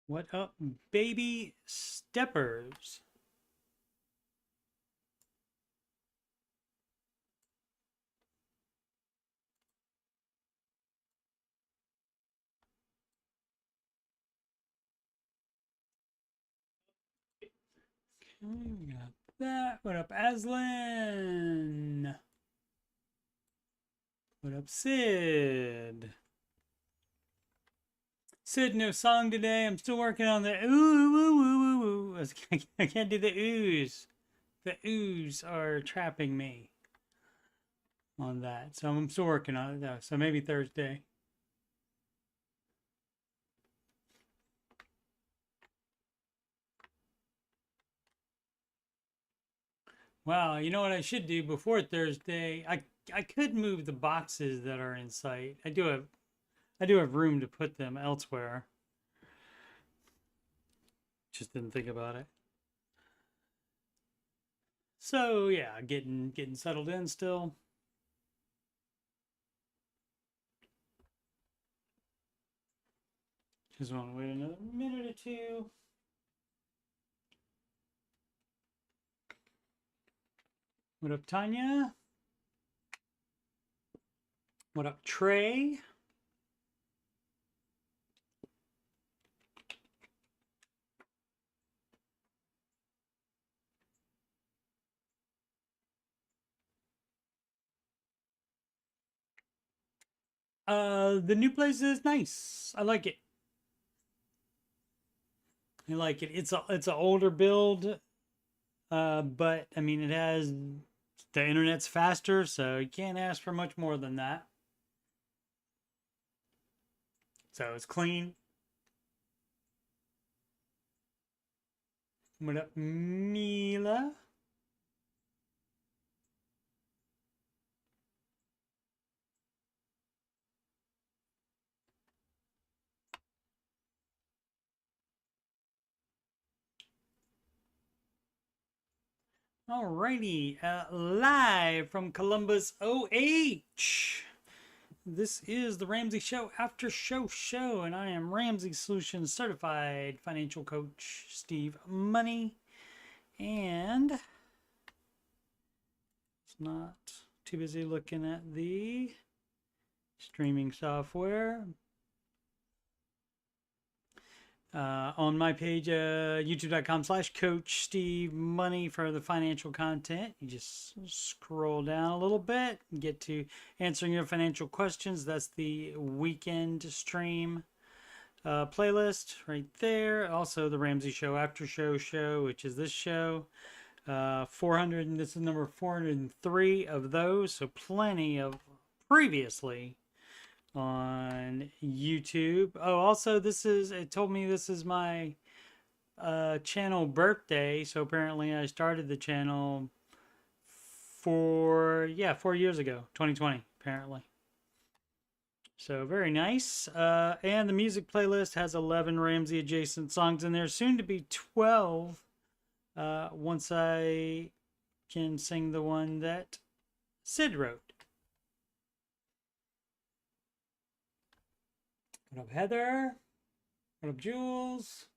What up, baby steppers? Okay, we got that. What up, Aslan? What up, Sid? Sid, no song today. I'm still working on the ooh, ooh, ooh, ooh, ooh. I can't do the oohs. The oohs are trapping me on that. So I'm still working on it though. So maybe Thursday. Wow, you know what I should do before Thursday? I could move the boxes that are in sight. I do have room to put them elsewhere. Just didn't think about it. So yeah, getting settled in still. Just want to wait another minute or two. What up, Tanya? What up, Trey? The new place is nice. I like it. I like it. It's an older build, but I mean it has the internet's faster, so you can't ask for much more than that. So it's clean. What up, Mila? Alrighty, live from Columbus, OH. This is the Ramsey Show After Show, and I am Ramsey Solutions Certified Financial Coach Steve Money. And it's not too busy looking at the streaming software. On my page, youtube.com/Coach Steve Money for the financial content. You just scroll down a little bit and get to answering your financial questions. That's the weekend stream playlist right there. Also, the Ramsey Show After Show, which is this show. 400, and this is number 403 of those. So plenty of previously on YouTube. Oh, also it told me this is my channel birthday. So apparently I started the channel 4 years ago, 2020, apparently. So very nice. And the music playlist has 11 Ramsey adjacent songs in there, soon to be 12 once I can sing the one that Sid wrote. What up, Heather? What up, Jules?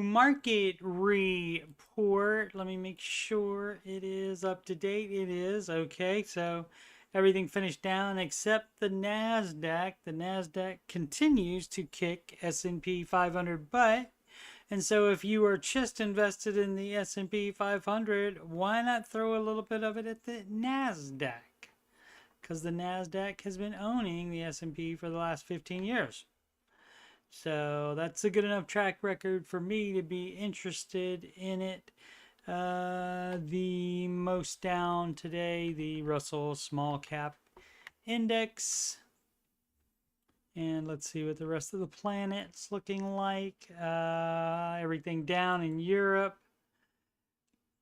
Market report. Let me make sure it is up to date. It is. Okay, so everything finished down except the NASDAQ. The NASDAQ continues to kick S&P 500 butt. And so if you are just invested in the S&P 500, why not throw a little bit of it at the NASDAQ? Because the NASDAQ has been owning the S&P for the last 15 years. So that's a good enough track record for me to be interested in it. The most down today, the Russell Small Cap Index. And let's see what the rest of the planet's looking like. Everything down in Europe.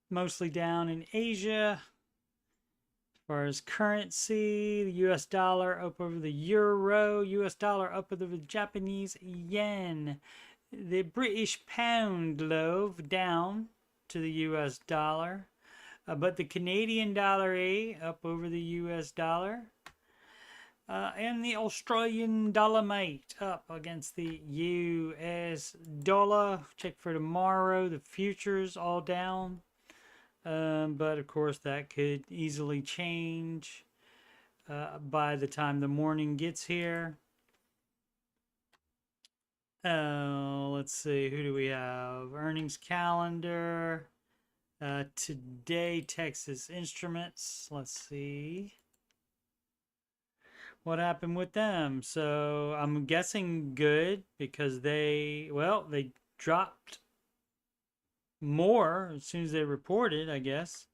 Mostly down in Asia. As far as currency, the US dollar up over the euro. US dollar up over the Japanese yen. The British pound loaf down to the US dollar. But the Canadian dollar up over the US dollar. And the Australian dollar-mate up against the US dollar. Check for tomorrow. The futures all down. But of course, that could easily change by the time the morning gets here. Let's see. Who do we have? Earnings calendar. Today, Texas Instruments. Let's see what happened with them. So I'm guessing good because they dropped more as soon as they reported, I guess.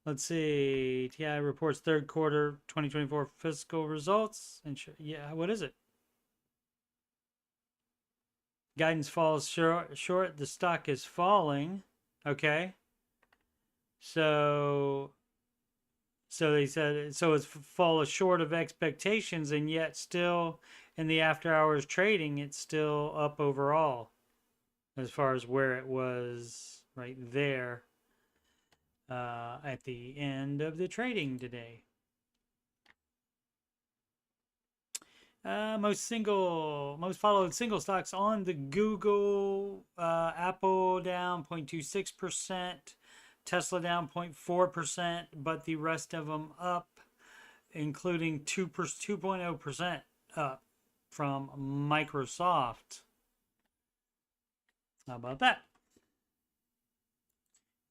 Let's see. TI reports third quarter 2024 fiscal results. And yeah, what is it? Guidance falls short. The stock is falling. Okay. So they said it's fallen short of expectations, and yet still in the after hours trading, it's still up overall as far as where it was right there at the end of the trading today. Most followed single stocks on the Google, Apple down 0.26%. Tesla down 0.4%, but the rest of them up, including 2.0% up from Microsoft. How about that?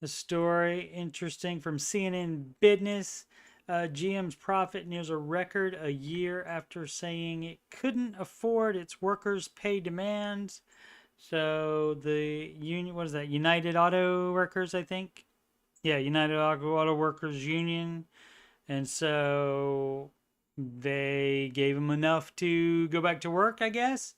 The story, interesting, from CNN Business. GM's profit nears a record a year after saying it couldn't afford its workers' pay demands. So the union, what is that? United Auto Workers, I think. Yeah, United Auto Workers Union. And so they gave them enough to go back to work, I guess,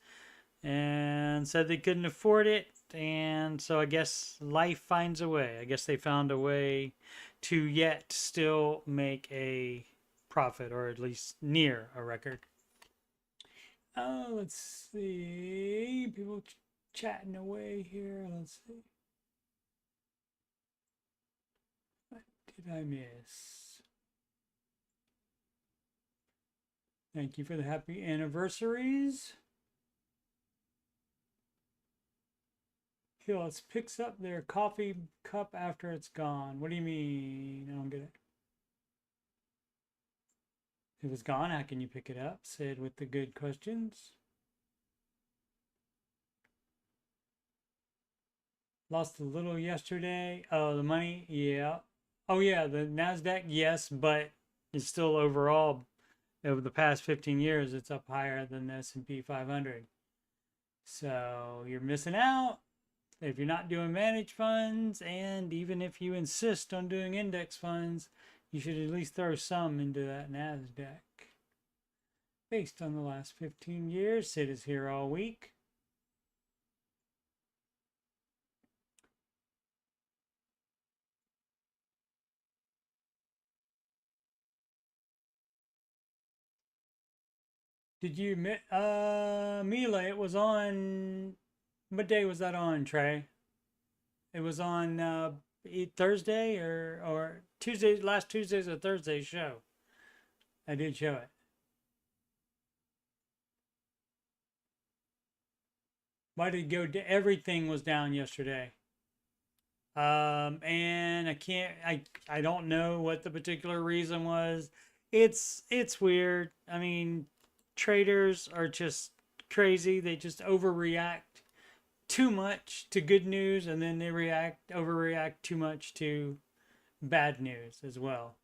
and said they couldn't afford it. And so I guess life finds a way. I guess they found a way to yet still make a profit, or at least near a record. Let's see. People chatting away here. Let's see. Did I miss? Thank you for the happy anniversaries. Phyllis picks up their coffee cup after it's gone. What do you mean? I don't get it. If it's gone, how can you pick it up? Sid with the good questions. Lost a little yesterday. Oh, the money? Yeah. Oh, yeah, the NASDAQ, yes, but it's still overall, over the past 15 years, it's up higher than the S&P 500. So you're missing out if you're not doing managed funds, and even if you insist on doing index funds, you should at least throw some into that NASDAQ. Based on the last 15 years, Sid is here all week. Did you, Mila, it was on, what day was that on, Trey? It was on Thursday or Tuesday, last Tuesday's or Thursday's show. I did show it. Why did it go, everything was down yesterday. And I don't know what the particular reason was. It's weird. I mean, traders are just crazy. They just overreact too much to good news, and then they overreact too much to bad news as well.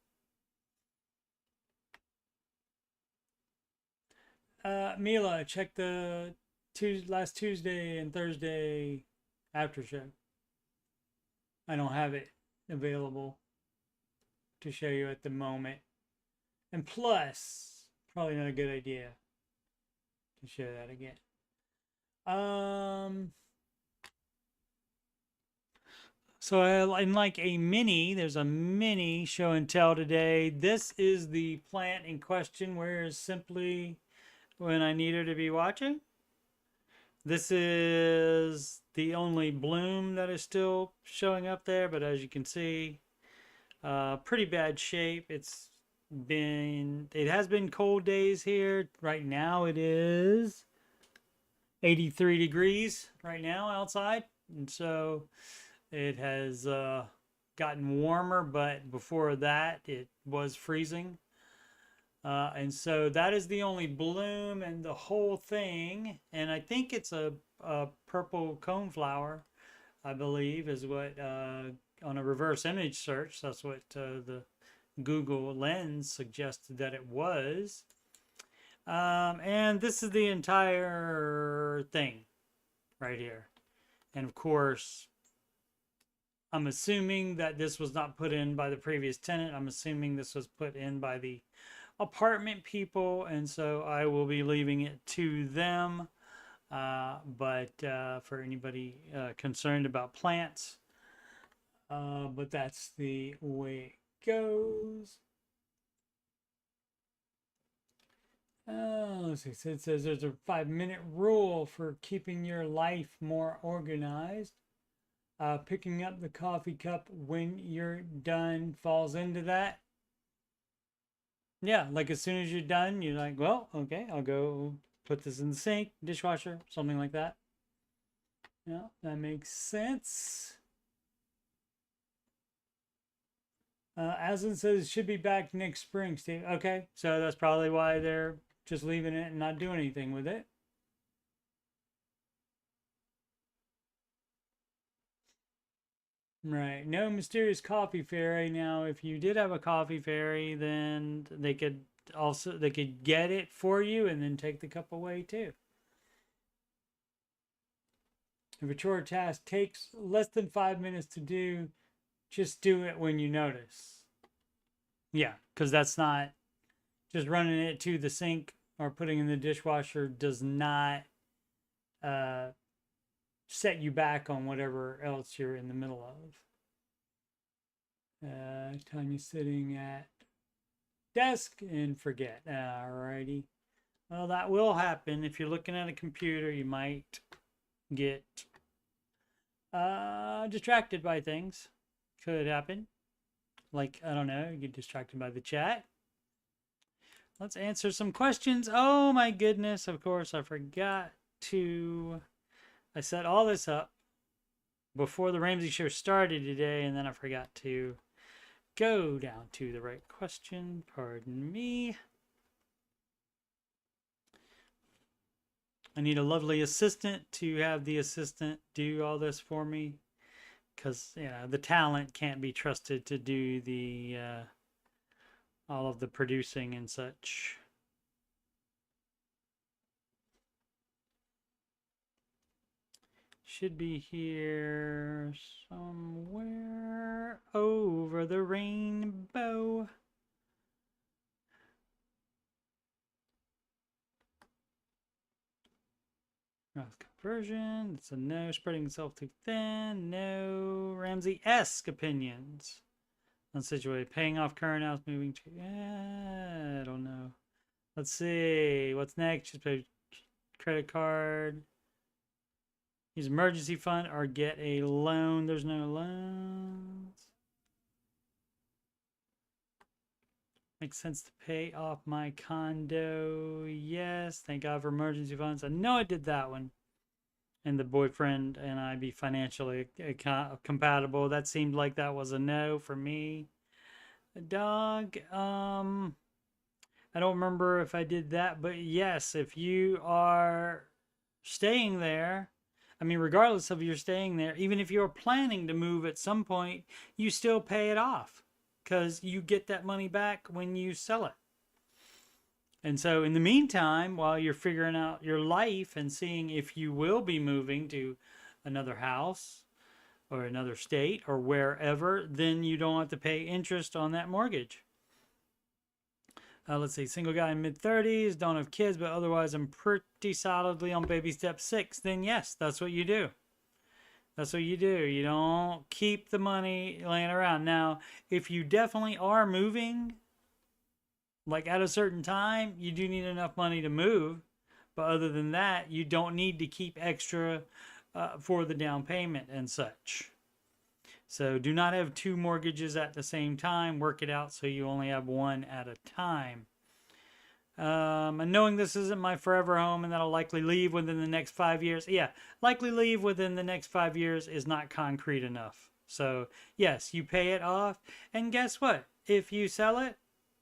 Mila, check the last Tuesday and Thursday after show. I don't have it available to show you at the moment. And plus, probably not a good idea to show that again. So in like a mini, there's a mini show and tell today. This is the plant in question, where is Simply when I need her to be watching. This is the only bloom that is still showing up there, but as you can see, pretty bad shape. It's been cold days here. Right now it is 83 degrees right now outside. And so it has gotten warmer, but before that it was freezing. And so that is the only bloom in the whole thing. And I think it's a purple coneflower, I believe, is what on a reverse image search, that's what the Google Lens suggested that it was. And this is the entire thing right here. And of course, I'm assuming that this was not put in by the previous tenant. I'm assuming this was put in by the apartment people, and so I will be leaving it to them. But for anybody concerned about plants, but that's the way it goes. Let's see. So it says there's a 5-minute rule for keeping your life more organized. Picking up the coffee cup when you're done falls into that. Yeah, like as soon as you're done, you're like, well, okay, I'll go put this in the sink, dishwasher, something like that. Yeah, that makes sense. Aslan says it should be back next spring, Steve. Okay, so that's probably why they're just leaving it and not doing anything with it. Right. No mysterious coffee fairy. Now, if you did have a coffee fairy, then they could get it for you and then take the cup away too. If a chore task takes less than 5 minutes to do, just do it when you notice. Yeah, because that's not just running it to the sink or putting in the dishwasher does not set you back on whatever else you're in the middle of. Time you sitting at desk and forget. Alrighty. Well, that will happen. If you're looking at a computer, you might get distracted by things. Could happen. Like, I don't know, you get distracted by the chat. Let's answer some questions. Oh my goodness, of course, I forgot to... I set all this up before the Ramsey show started today, and then I forgot to go down to the right question. Pardon me. I need a lovely assistant to have the assistant do all this for me, because the talent can't be trusted to do the all of the producing and such. Should be here somewhere over the rainbow. Rough conversion. It's a no. Spreading itself too thin. No. Ramsey-esque opinions. Unsituated. Paying off current house. Moving to... I don't know. Let's see. What's next? Just pay credit card. Use emergency fund or get a loan. There's no loans. Makes sense to pay off my condo. Yes. Thank God for emergency funds. I know I did that one. And the boyfriend and I be financially compatible. That seemed like that was a no for me. The dog. I don't remember if I did that. But yes, if you are staying there, I mean, regardless of you're staying there, even if you're planning to move at some point, you still pay it off because you get that money back when you sell it. And so in the meantime, while you're figuring out your life and seeing if you will be moving to another house or another state or wherever, then you don't have to pay interest on that mortgage. Let's see, single guy in mid-30s, don't have kids, but otherwise I'm pretty solidly on baby step 6. Then yes, that's what you do. That's what you do. You don't keep the money laying around. Now, if you definitely are moving, like at a certain time, you do need enough money to move. But other than that, you don't need to keep extra for the down payment and such. So do not have two mortgages at the same time. Work it out so you only have one at a time. And knowing this isn't my forever home and that I'll likely leave within the next 5 years. Yeah, likely leave within the next 5 years is not concrete enough. So yes, you pay it off. And guess what? If you sell it,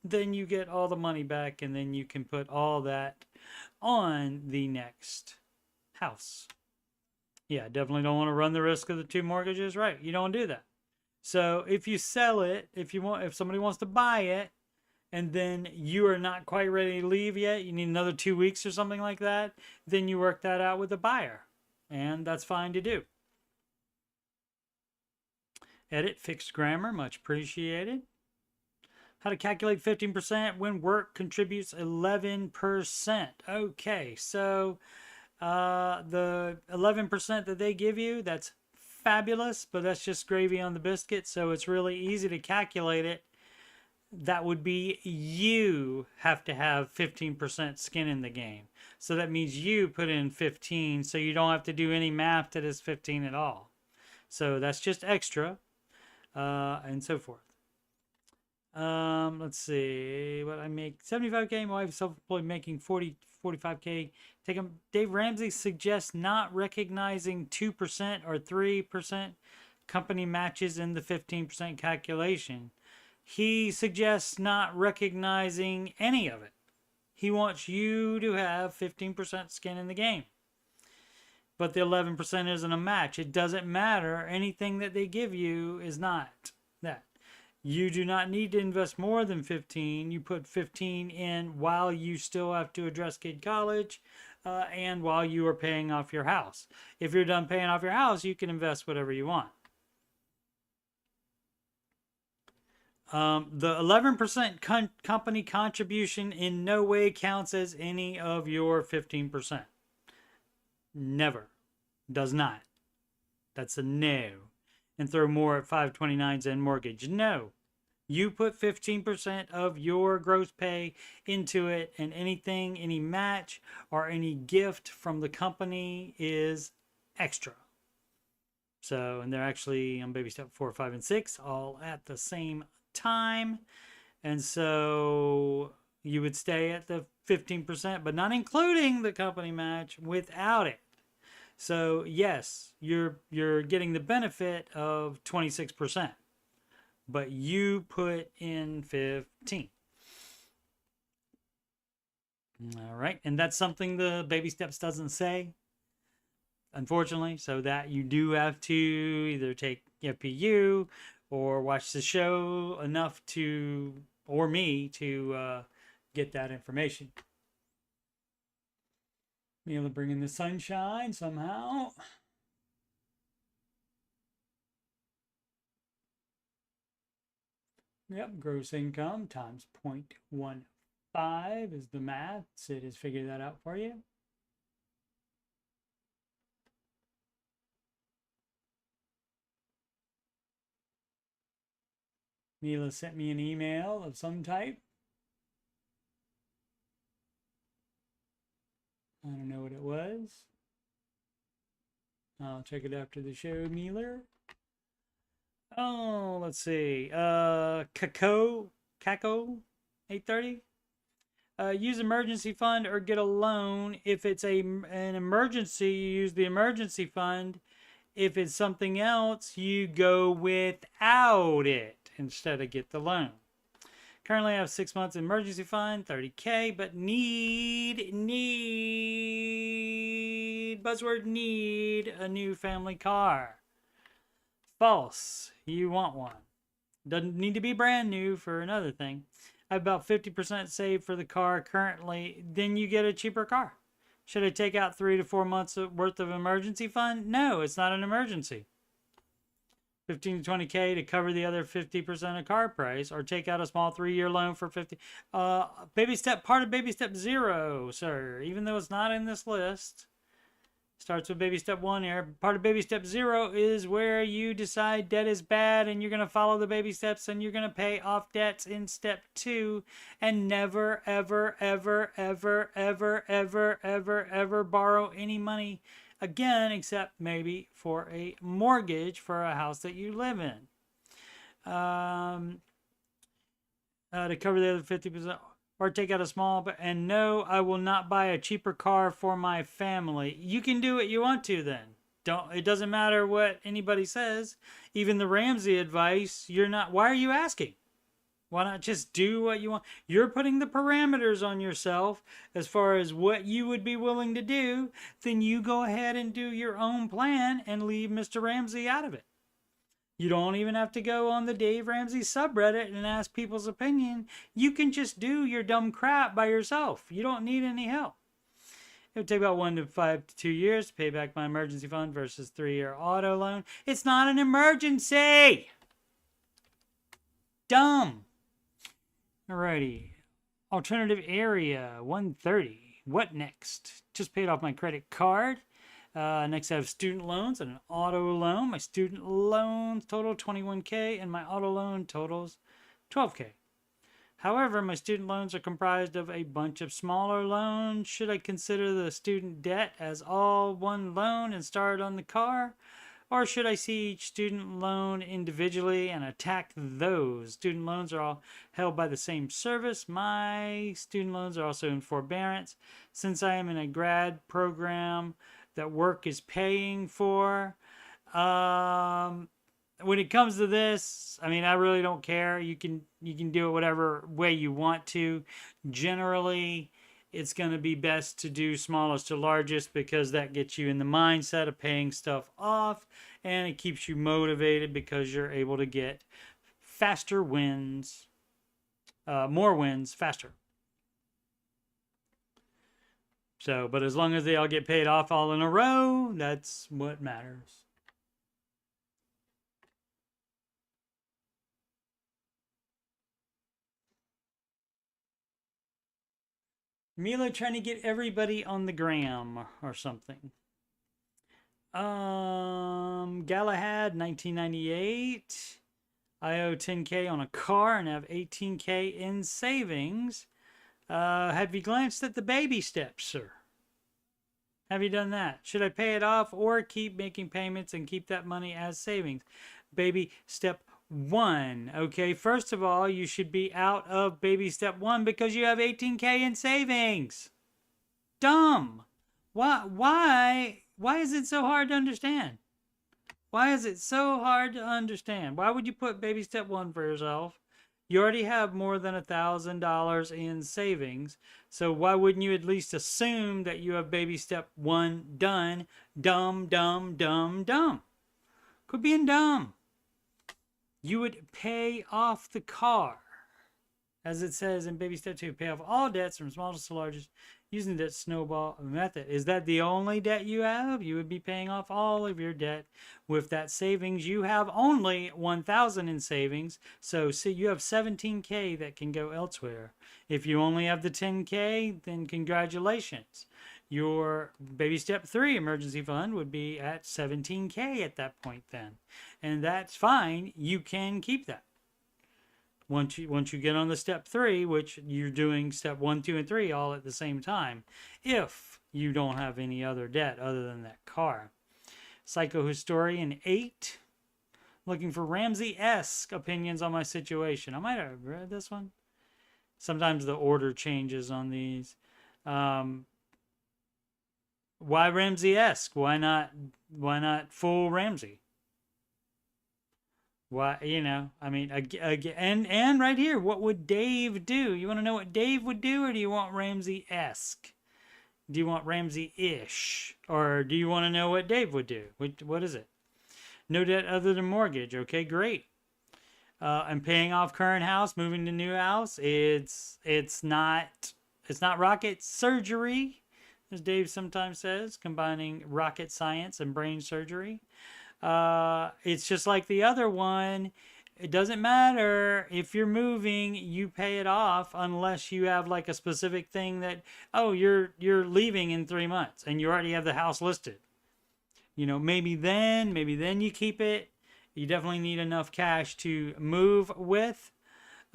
then you get all the money back and then you can put all that on the next house. Yeah, definitely don't want to run the risk of the two mortgages. Right. You don't do that. So if you sell it, if somebody wants to buy it, and then you are not quite ready to leave yet, you need another 2 weeks or something like that, then you work that out with the buyer. And that's fine to do. Edit, fixed grammar, much appreciated. How to calculate 15% when work contributes 11%. Okay, so the 11% that they give you, that's fabulous, but that's just gravy on the biscuit, so it's really easy to calculate it. That would be you have to have 15% skin in the game. So that means you put in 15, so you don't have to do any math that is 15 at all. So that's just extra, and so forth. Let's see what I make. 75K, my wife is self-employed, making 45K. Dave Ramsey suggests not recognizing 2% or 3% company matches in the 15% calculation. He suggests not recognizing any of it. He wants you to have 15% skin in the game. But the 11% isn't a match. It doesn't matter. Anything that they give you is not that. You do not need to invest more than 15. You put 15 in while you still have to address kid college and while you are paying off your house. If you're done paying off your house, you can invest whatever you want. The 11% company contribution in no way counts as any of your 15%. Never. Does not. That's a no. And throw more at 529s and mortgage. No. You put 15% of your gross pay into it, and anything, any match or any gift from the company is extra. So, and they're actually on baby step 4, 5, and 6 all at the same time. And so you would stay at the 15%, but not including the company match without it. So yes, you're getting the benefit of 26%, but you put in 15. All right, and that's something the baby steps doesn't say, unfortunately. So that you do have to either take FPU or watch the show enough to, or me, to get that information. Be able to bring in the sunshine somehow. Yep, gross income times 0.15 is the math. Sid has figured that out for you. Mila sent me an email of some type. I don't know what it was. I'll check it after the show, Miller. Oh, let's see. Kako 830. Use emergency fund or get a loan. If it's an emergency, you use the emergency fund. If it's something else, you go without it instead of get the loan. Currently, I have 6 months emergency fund, 30K, but need a new family car. False. You want one. Doesn't need to be brand new for another thing. I have about 50% saved for the car currently. Then you get a cheaper car. Should I take out 3 to 4 months worth of emergency fund? No, it's not an emergency. 15 to 20K to cover the other 50% of car price, or take out a small 3-year loan for 50. Baby step, part of baby step 0, sir. Even though it's not in this list, starts with baby step 1 here. Part of baby step 0 is where you decide debt is bad and you're going to follow the baby steps and you're going to pay off debts in step 2 and never, ever, ever, ever, ever, ever, ever, ever borrow any money again, except maybe for a mortgage for a house that you live in. To cover the other 50%, or take out a small, and no, I will not buy a cheaper car for my family. You can do what you want to then. It doesn't matter what anybody says. Even the Ramsey advice, why are you asking? Why not just do what you want? You're putting the parameters on yourself as far as what you would be willing to do. Then you go ahead and do your own plan and leave Mr. Ramsey out of it. You don't even have to go on the Dave Ramsey subreddit and ask people's opinion. You can just do your dumb crap by yourself. You don't need any help. It would take about 1 to 5 to 2 years to pay back my emergency fund versus 3-year auto loan. It's not an emergency. Dumb. Alrighty. Alternative area 130. What next? Just paid off my credit card. Next, I have student loans and an auto loan. My student loans total $21K and my auto loan totals $12K. However, my student loans are comprised of a bunch of smaller loans. Should I consider the student debt as all one loan and start on the car? Or should I see each student loan individually and attack those? Student loans are all held by the same service. My student loans are also in forbearance. Since I am in a grad program that work is paying for. When it comes to this, I mean, I really don't care. You can do it whatever way you want to. Generally, it's going to be best to do smallest to largest because that gets you in the mindset of paying stuff off, and it keeps you motivated because you're able to get faster wins, more wins faster. So, but as long as they all get paid off all in a row, that's what matters. Milo trying to get everybody on the gram or something. Galahad, 1998. I owe 10K on a car and have 18K in savings. Have you glanced at the baby steps, sir? Have you done that? Should I pay it off or keep making payments and keep that money as savings? Baby step 1. Okay, first of all, you should be out of baby step 1 because you have 18K in savings. Dumb. Why is it so hard to understand? Why is it so hard to understand? Why would you put baby step 1 for yourself? You already have more than $1,000 in savings, so why wouldn't you at least assume that you have baby step 1 done? Dumb, dumb, dumb, dumb. Quit being dumb. You would pay off the car. As it says in baby step 2, pay off all debts from smallest to largest using the snowball method. Is that the only debt you have? You would be paying off all of your debt with that savings. You have only $1,000 in savings, so see, you have 17K that can go elsewhere. If you only have the 10K, then congratulations. Your baby step 3 emergency fund would be at 17K at that point then. And that's fine. You can keep that. Once you get on the step 3, which you're doing step 1, 2, and 3 all at the same time, if you don't have any other debt other than that car. Psychohistorian 8, looking for Ramsey-esque opinions on my situation. I might have read this one. Sometimes the order changes on these. Why Ramsey-esque? Why not full Ramsey? Why, I mean, again, and right here, what would Dave do? You want to know what Dave would do, or do you want Ramsey-esque? Do you want Ramsey-ish? Or do you want to know what Dave would do? What is it? No debt other than mortgage. Okay, great. I'm paying off current house, moving to new house. It's not rocket surgery, as Dave sometimes says, combining rocket science and brain surgery. It's just like the other one. It doesn't matter if you're moving, you pay it off unless you have like a specific thing that, oh, you're leaving in 3 months and you already have the house listed. Maybe then you keep it. You definitely need enough cash to move with.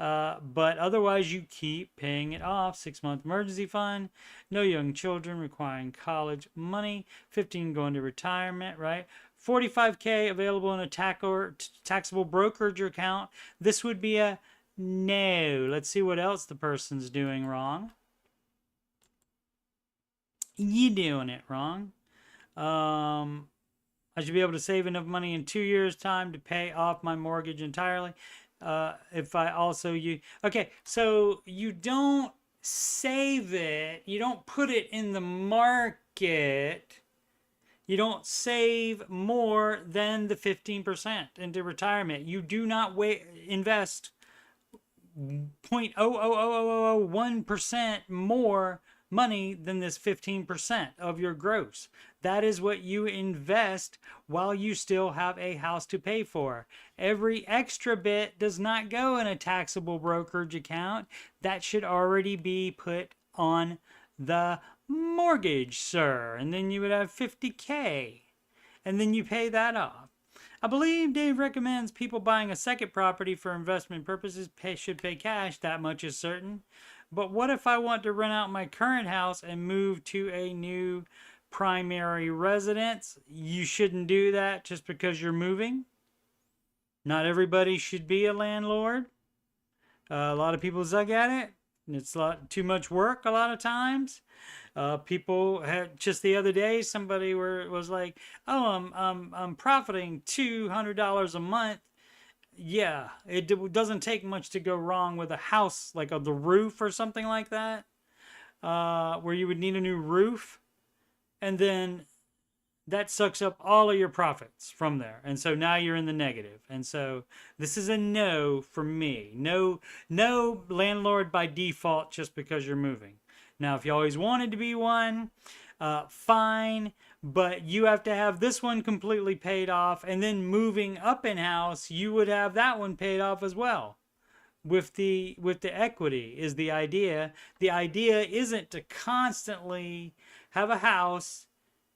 But otherwise, you keep paying it off. 6-month emergency fund, no young children requiring college money, 15 going to retirement, right? 45K available in a taxable brokerage account. This would be a no. Let's see what else the person's doing wrong. You doing it wrong. I should be able to save enough money in 2 years' time to pay off my mortgage entirely. If I also okay, so you don't save it, you don't put it in the market, you don't save more than the 15% into retirement. You do not invest 0.00001% more money than this 15% of your gross. That is what you invest while you still have a house to pay for. Every extra bit does not go in a taxable brokerage account. That should already be put on the mortgage, sir. And then you would have 50K. And then you pay that off. I believe Dave recommends people buying a second property for investment purposes should pay cash. That much is certain. But what if I want to rent out my current house and move to a new primary residence? You shouldn't do that just because you're moving. Not everybody should be a landlord. A lot of people suck at it. It's too much work a lot of times. People had just the other day, somebody was like, "Oh, I'm profiting $200 a month." Yeah, it doesn't take much to go wrong with a house, like the roof or something like that, where you would need a new roof, and then that sucks up all of your profits from there, and so now you're in the negative. And so this is a no for me. No landlord by default just because you're moving. Now, if you always wanted to be one, fine, but you have to have this one completely paid off, and then moving up in house, you would have that one paid off as well. With the equity is the idea. The idea isn't to constantly have a house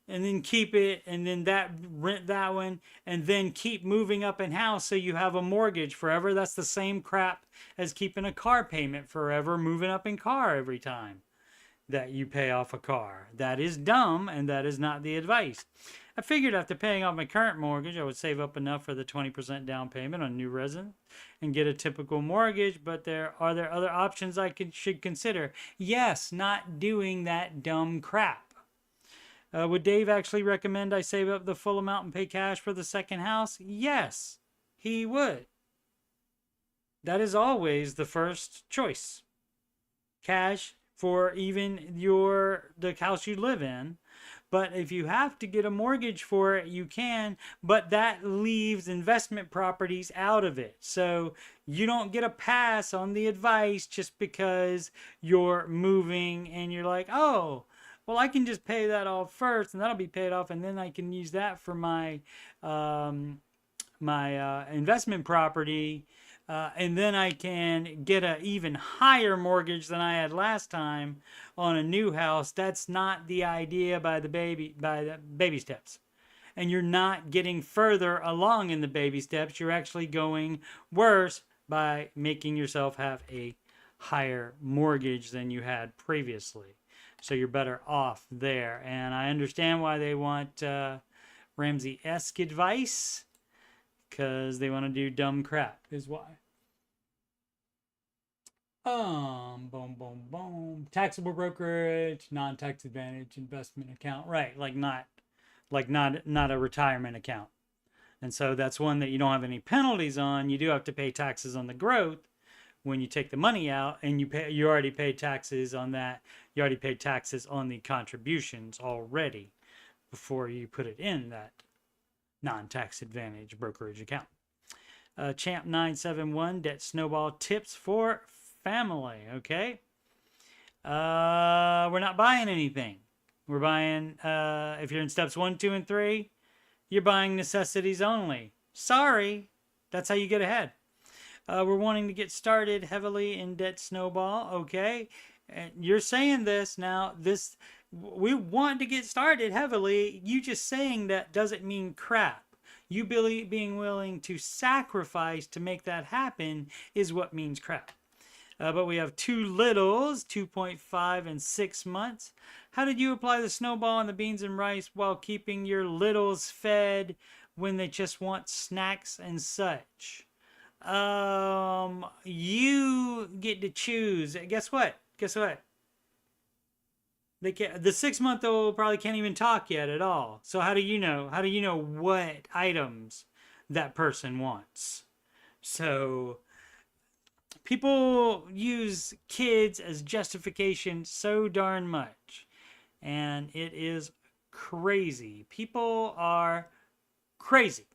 and then keep it, and then rent that one, and then keep moving up in house so you have a mortgage forever. That's the same crap as keeping a car payment forever, moving up in car every time that you pay off a car. That is dumb, and that is not the advice. I figured after paying off my current mortgage, I would save up enough for the 20% down payment on new residence and get a typical mortgage, but are there other options I should consider? Yes, not doing that dumb crap. Would Dave actually recommend I save up the full amount and pay cash for the second house? Yes, he would. That is always the first choice. Cash for even the house you live in. But if you have to get a mortgage for it, you can, but that leaves investment properties out of it. So you don't get a pass on the advice just because you're moving and you're like, oh, well, I can just pay that off first and that'll be paid off, and then I can use that for my investment property. And then I can get an even higher mortgage than I had last time on a new house. That's not the idea by the baby steps. And you're not getting further along in the baby steps. You're actually going worse by making yourself have a higher mortgage than you had previously. So you're better off there. And I understand why they want Ramsey-esque advice. Because they want to do dumb crap is why. Boom, boom, boom. Taxable brokerage, non-tax advantage investment account. Right, not a retirement account. And so that's one that you don't have any penalties on. You do have to pay taxes on the growth when you take the money out, and you already paid taxes on that. You already paid taxes on the contributions already before you put it in that non-tax advantage brokerage account. Champ 971 debt snowball tips for family. Okay, we're not buying anything. We're buying if you're in steps 1, 2, and 3, you're buying necessities only. Sorry, that's how you get ahead. We're wanting to get started heavily in debt snowball. Okay, and you're saying this now. We want to get started heavily. You just saying that doesn't mean crap. You being willing to sacrifice to make that happen is what means crap. But we have two littles, 2.5 and 6 months. How did you apply the snowball on the beans and rice while keeping your littles fed when they just want snacks and such? You get to choose. Guess what? They can't, the 6-month-old probably can't even talk yet at all. So how do you know? How do you know what items that person wants? So people use kids as justification so darn much, and it is crazy. People are crazy.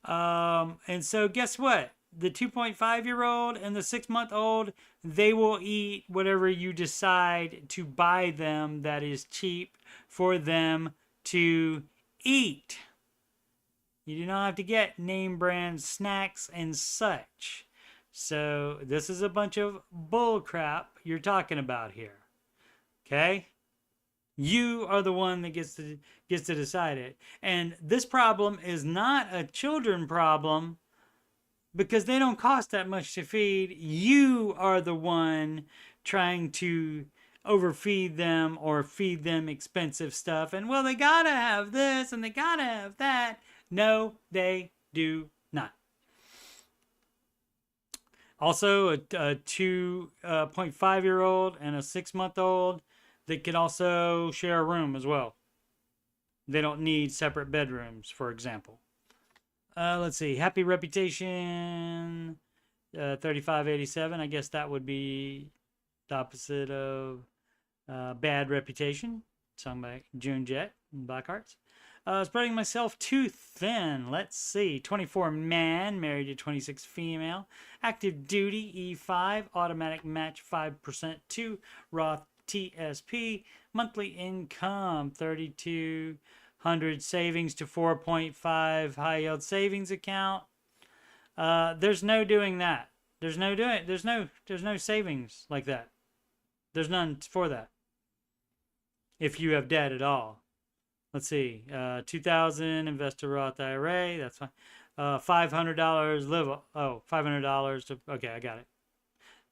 And so guess what? The 2.5-year-old and the 6-month-old, they will eat whatever you decide to buy them that is cheap for them to eat. You do not have to get name brand snacks and such. So this is a bunch of bull crap you're talking about here. Okay? You are the one that gets to decide it. And this problem is not a children problem because they don't cost that much to feed. You are the one trying to overfeed them or feed them expensive stuff. And well, they gotta have this and they gotta have that. No, they do not. Also, a 2.5-year-old and a 6-month-old, they can also share a room as well. They don't need separate bedrooms, for example. Let's see. Happy Reputation, 3587. I guess that would be the opposite of Bad Reputation, sung by June Jett and Blackhearts. Spreading myself too thin. Let's see. 24 man, married to 26 female. Active duty, E5. Automatic match, 5% to Roth TSP. Monthly income, 3,200. Savings to 4.5 high yield savings account. There's no doing that. There's no savings like that. There's none for that. If you have debt at all. Let's see, 2,000 invest to Roth IRA. That's fine. $500 live. $500 to. Okay, I got it.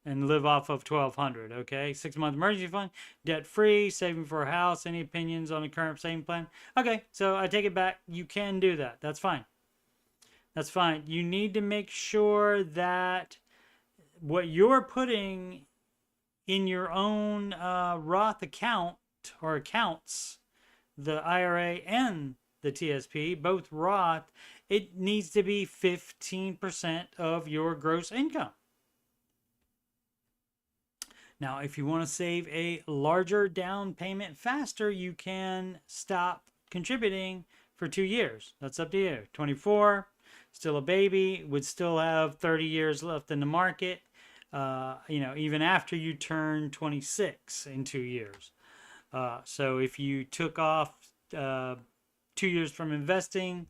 And live off of 1,200. Okay, 6-month emergency fund, debt free, saving for a house. Any opinions on the current saving plan? Okay, so I take it back. You can do that. That's fine. That's fine. You need to make sure that what you're putting in your own Roth account or accounts, the IRA and the TSP, both Roth, it needs to be 15% of your gross income. Now, if you want to save a larger down payment faster, you can stop contributing for 2 years. That's up to you. 24, still a baby, would still have 30 years left in the market, even after you turn 26 in 2 years. So if you took off 2 years from investing,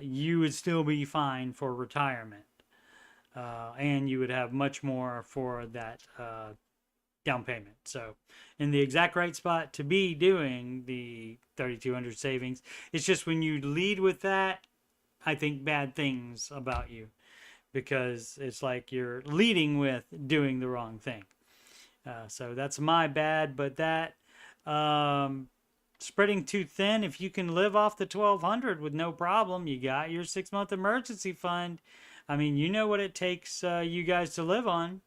you would still be fine for retirement. And you would have much more for that down payment. So in the exact right spot to be doing the 3,200 savings. It's just when you lead with that, I think bad things about you, because it's like you're leading with doing the wrong thing. So that's my bad, but that spreading too thin, if you can live off the 1,200 with no problem, you got your 6-month emergency fund. I mean, you know what it takes you guys to live on.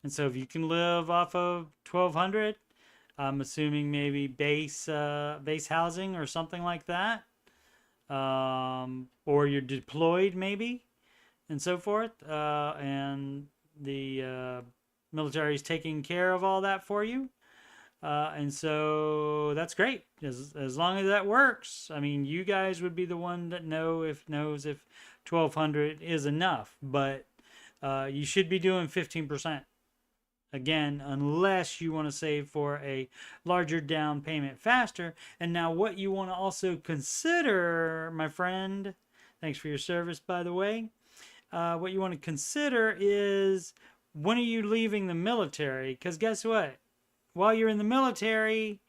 And so if you can live off of 1,200, I'm assuming maybe base housing or something like that. Or you're deployed maybe, and so forth. And the military is taking care of all that for you. And so that's great. As long as that works. I mean, you guys would be the one that knows if 1,200 is enough, but you should be doing 15%. Again, unless you want to save for a larger down payment faster. And now what you want to also consider, my friend, thanks for your service, by the way. What you want to consider is, when are you leaving the military? Because guess what? While you're in the military,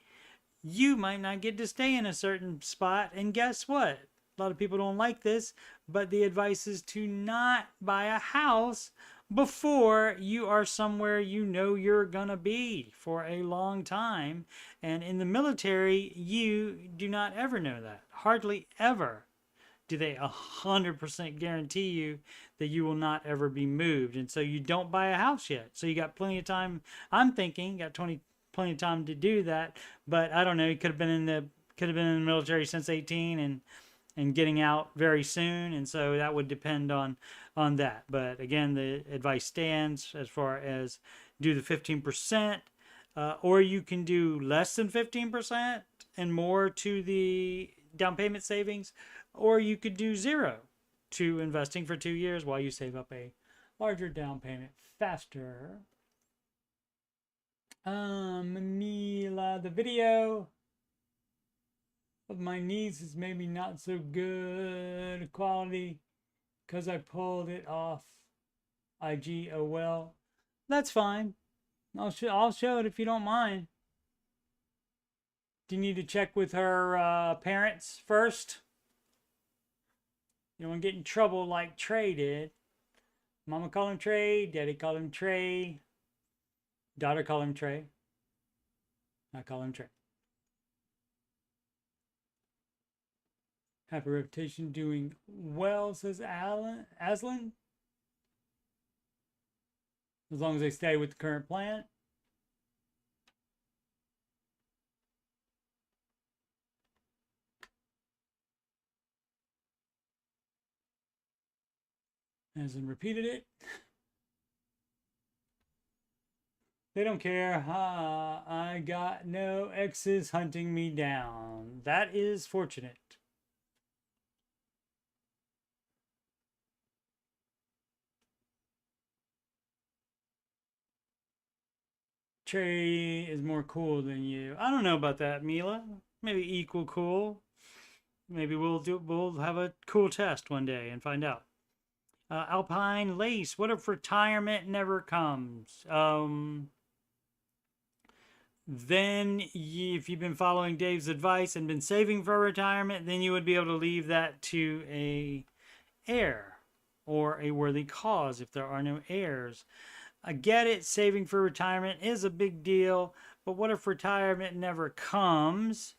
you might not get to stay in a certain spot. And guess what? A lot of people don't like this, but the advice is to not buy a house before you are somewhere you know you're gonna be for a long time. And in the military, you do not ever know that. Hardly ever do they 100% guarantee you that you will not ever be moved. And so you don't buy a house yet. So you got plenty of time. I'm thinking got plenty of time to do that. But I don't know. You could have been in the military since 18 and getting out very soon. And so that would depend on that. But again, the advice stands as far as do the 15%, or you can do less than 15% and more to the down payment savings, or you could do 0 to investing for 2 years while you save up a larger down payment faster. Mila, the video of my niece is maybe not so good quality because I pulled it off IG. Oh well, that's fine. I'll show it if you don't mind. Do you need to check with her parents first? You don't want to get in trouble like Trey did. Mama called him Trey, Daddy called him Trey, daughter called him Trey. I call him Trey. Have a reputation doing well, says Aslan. As long as they stay with the current plan. Aslan repeated it. They don't care. I got no exes hunting me down. That is fortunate. Trey is more cool than you. I don't know about that, Mila. Maybe equal cool. Maybe we'll have a cool test one day and find out. Alpine Lace. What if retirement never comes? Then if you've been following Dave's advice and been saving for retirement, then you would be able to leave that to a heir or a worthy cause if there are no heirs. I get it, saving for retirement is a big deal, but what if retirement never comes?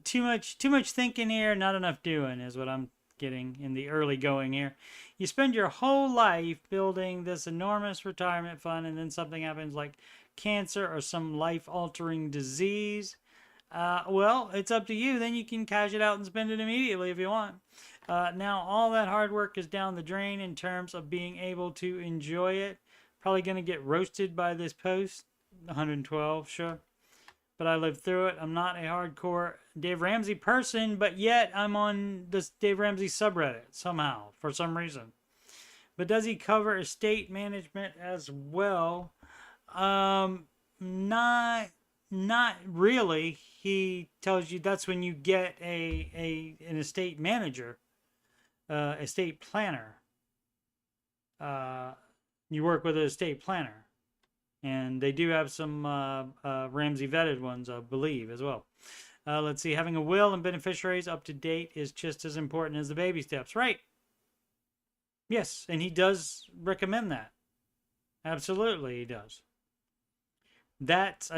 Too much thinking here, not enough doing is what I'm getting in the early going here. You spend your whole life building this enormous retirement fund, and then something happens like cancer or some life-altering disease. Well, it's up to you. Then you can cash it out and spend it immediately if you want. Now, all that hard work is down the drain in terms of being able to enjoy it. Probably going to get roasted by this post. 112, sure. But I lived through it. I'm not a hardcore Dave Ramsey person, but yet I'm on this Dave Ramsey subreddit somehow, for some reason. But does he cover estate management as well? Not really. He tells you that's when you get an estate manager, estate planner. You work with an estate planner, and they do have some Ramsey vetted ones, I believe, as well. Let's see. Having a will and beneficiaries up to date is just as important as the baby steps, right? Yes, and he does recommend that. Absolutely, he does. That's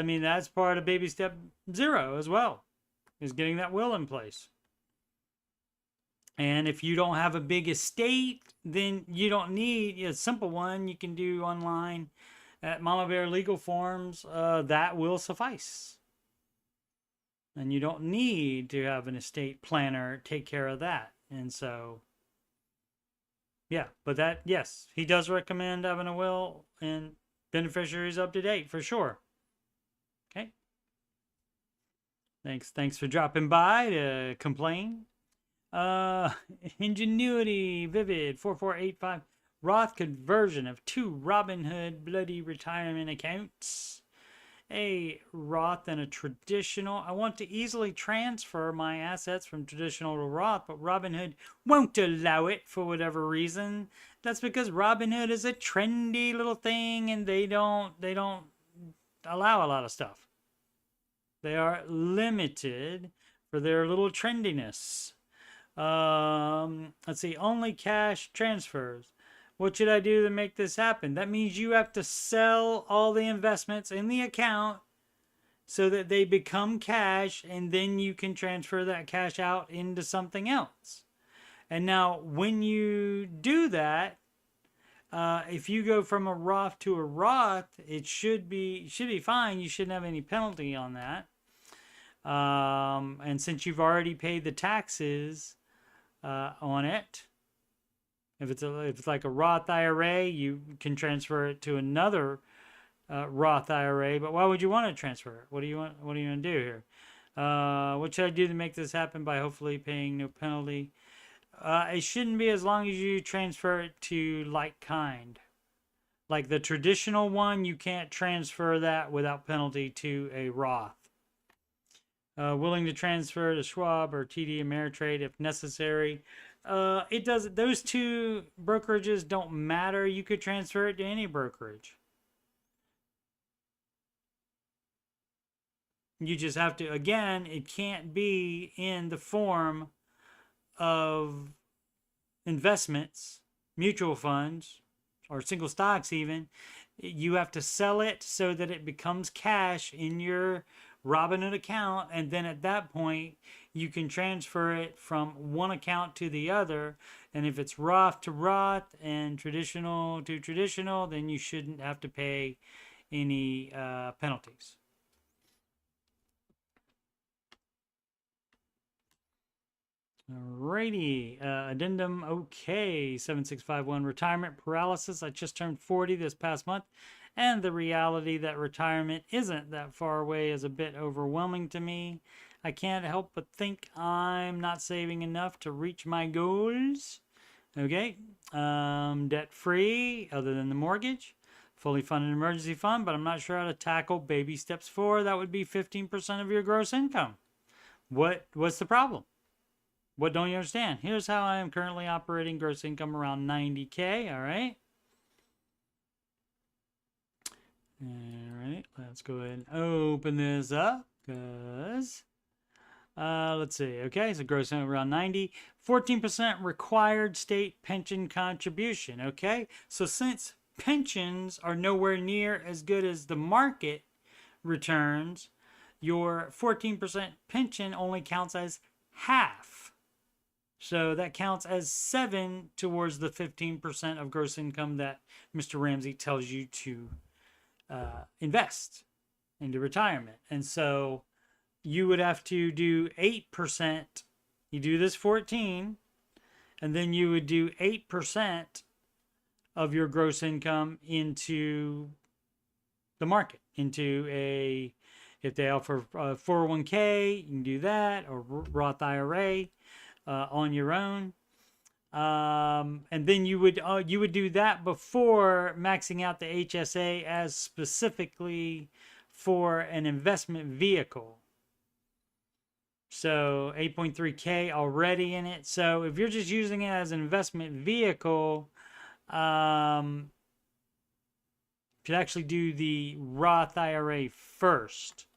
part of baby step 0 as well, is getting that will in place. And if you don't have a big estate, then you don't need a simple one you can do online at Mama Bear Legal Forms. That will suffice. And you don't need to have an estate planner take care of that. And so, yeah, but that, yes, he does recommend having a will and beneficiaries up to date for sure. Okay. Thanks for dropping by to complain. Ingenuity Vivid 4485 Roth conversion of 2 Robinhood bloody retirement accounts. A Roth and a traditional. I want to easily transfer my assets from traditional to Roth, but Robinhood won't allow it for whatever reason. That's because Robinhood is a trendy little thing and they don't allow a lot of stuff. They are limited for their little trendiness. Let's see, only cash transfers. What should I do to make this happen? That means you have to sell all the investments in the account so that they become cash, and then you can transfer that cash out into something else. And now, when you do that, if you go from a Roth to a Roth, it should be fine. You shouldn't have any penalty on that. And since you've already paid the taxes on it, if it's like a Roth IRA, you can transfer it to another Roth IRA. But why would you want to transfer it? What do you want to do here? What should I do to make this happen by hopefully paying no penalty? It shouldn't be, as long as you transfer it to like kind. Like the traditional one, you can't transfer that without penalty to a Roth. Willing to transfer to Schwab or TD Ameritrade if necessary. It does. Those two brokerages don't matter. You could transfer it to any brokerage. You just have to, again, it can't be in the form of investments, mutual funds, or single stocks even. You have to sell it so that it becomes cash in your Robinhood account, and then at that point you can transfer it from one account to the other. And if it's Roth to Roth and traditional to traditional, then you shouldn't have to pay any penalties. Alrighty, addendum okay, 7651, retirement paralysis. I just turned 40 this past month, and the reality that retirement isn't that far away is a bit overwhelming to me. I can't help but think I'm not saving enough to reach my goals. Okay, debt-free other than the mortgage. Fully funded emergency fund, but I'm not sure how to tackle baby steps 4. That would be 15% of your gross income. What's the problem? What don't you understand? Here's how I am currently operating. Gross income around 90K, all right? All right, let's go ahead and open this up, because, let's see, okay, so gross income around 90, 14% required state pension contribution, okay? So since pensions are nowhere near as good as the market returns, your 14% pension only counts as half. So that counts as 7 towards the 15% of gross income that Mr. Ramsey tells you to invest into retirement. And so you would have to do 8%. You do this 14, and then you would do 8% of your gross income into the market, into a, if they offer 401k, you can do that, or Roth IRA. On your own, and then you would do that before maxing out the HSA as specifically for an investment vehicle. So 8.3K already in it. So if you're just using it as an investment vehicle, you should actually do the Roth IRA first.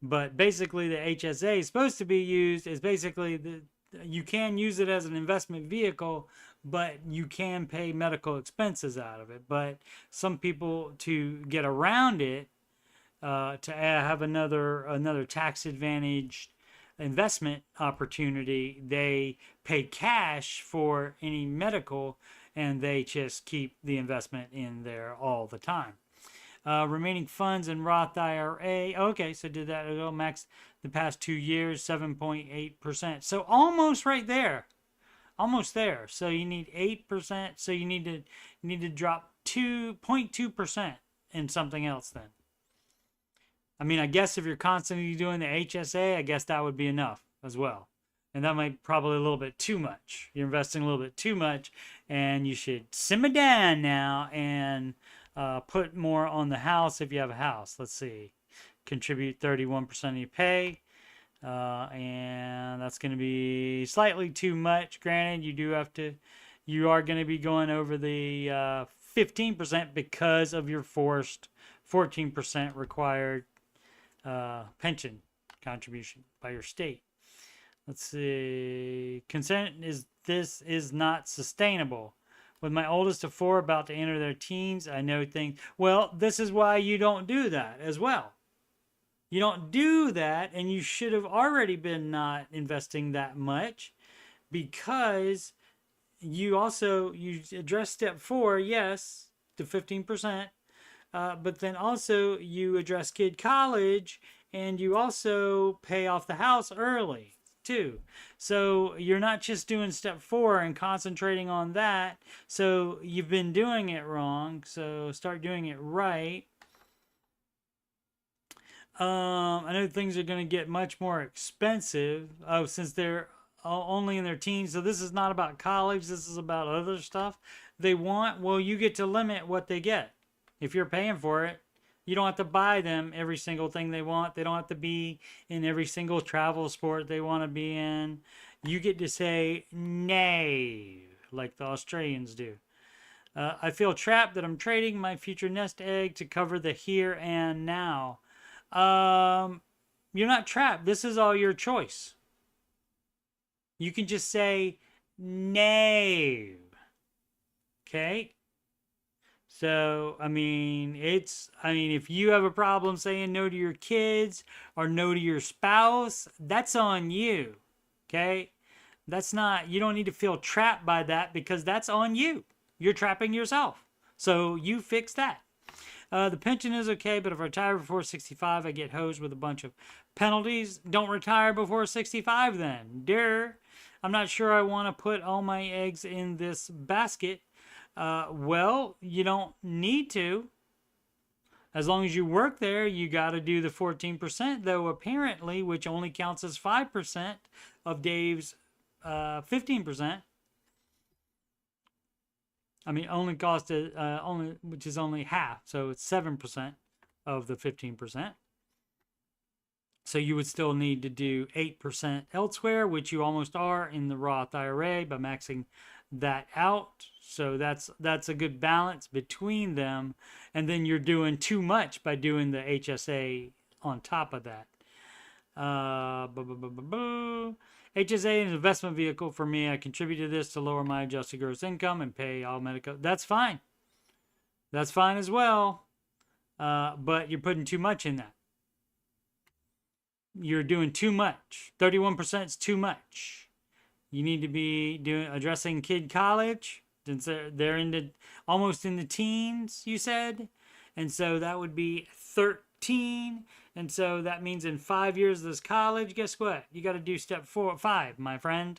But basically, the HSA is supposed to be used as basically you can use it as an investment vehicle, but you can pay medical expenses out of it. But some people, to get around it, to have another tax advantaged investment opportunity, they pay cash for any medical, and they just keep the investment in there all the time. Remaining funds in Roth IRA. Okay, so did that go max the past 2 years, 7.8%. So almost right there. Almost there. So you need 8%. So you need to drop 2.2% in something else then. I mean, I guess if you're constantly doing the HSA, I guess that would be enough as well. And that might probably a little bit too much. You're investing a little bit too much, and you should simmer down now and put more on the house if you have a house. Let's see. Contribute 31% of your pay. And that's going to be slightly too much. Granted, you are going to be going over the 15% because of your forced 14% required pension contribution by your state. Let's see. Consent is this is not sustainable. With my oldest of 4 about to enter their teens, I know things. Well, this is why you don't do that as well. You don't do that, and you should have already been not investing that much, because you address step 4, yes, to 15%, but then also you address kid college, and you also pay off the house early too. So you're not just doing step 4 and concentrating on that. So you've been doing it wrong. So start doing it right. I know things are going to get much more expensive. Oh, since they're only in their teens. So this is not about college. This is about other stuff they want. Well, you get to limit what they get. If you're paying for it, you don't have to buy them every single thing they want. They don't have to be in every single travel sport they want to be in. You get to say nay, like the Australians do. I feel trapped that I'm trading my future nest egg to cover the here and now. You're not trapped. This is all your choice. You can just say nay. Okay? So, I mean, if you have a problem saying no to your kids or no to your spouse, that's on you. Okay? That's not, you don't need to feel trapped by that, because that's on you. You're trapping yourself. So you fix that. The pension is okay, but if I retire before 65, I get hosed with a bunch of penalties. Don't retire before 65 then. I'm not sure I want to put all my eggs in this basket. Well, you don't need to. As long as you work there, you got to do the 14%, though, apparently, which only counts as 5% of Dave's 15%. I mean, only cost which is only half, so it's 7% of the 15%. So you would still need to do 8% elsewhere, which you almost are in the Roth IRA by maxing that out. So that's a good balance between them. And then you're doing too much by doing the HSA on top of that. HSA is an investment vehicle for me. I contribute to this to lower my adjusted gross income and pay all medical. That's fine. That's fine as well. But you're putting too much in that. You're doing too much. 31% is too much. You need to be addressing kid college, since they're almost in the teens, you said. And so that would be 13. And so that means in 5 years of this college, guess what? You got to do step 5, my friend.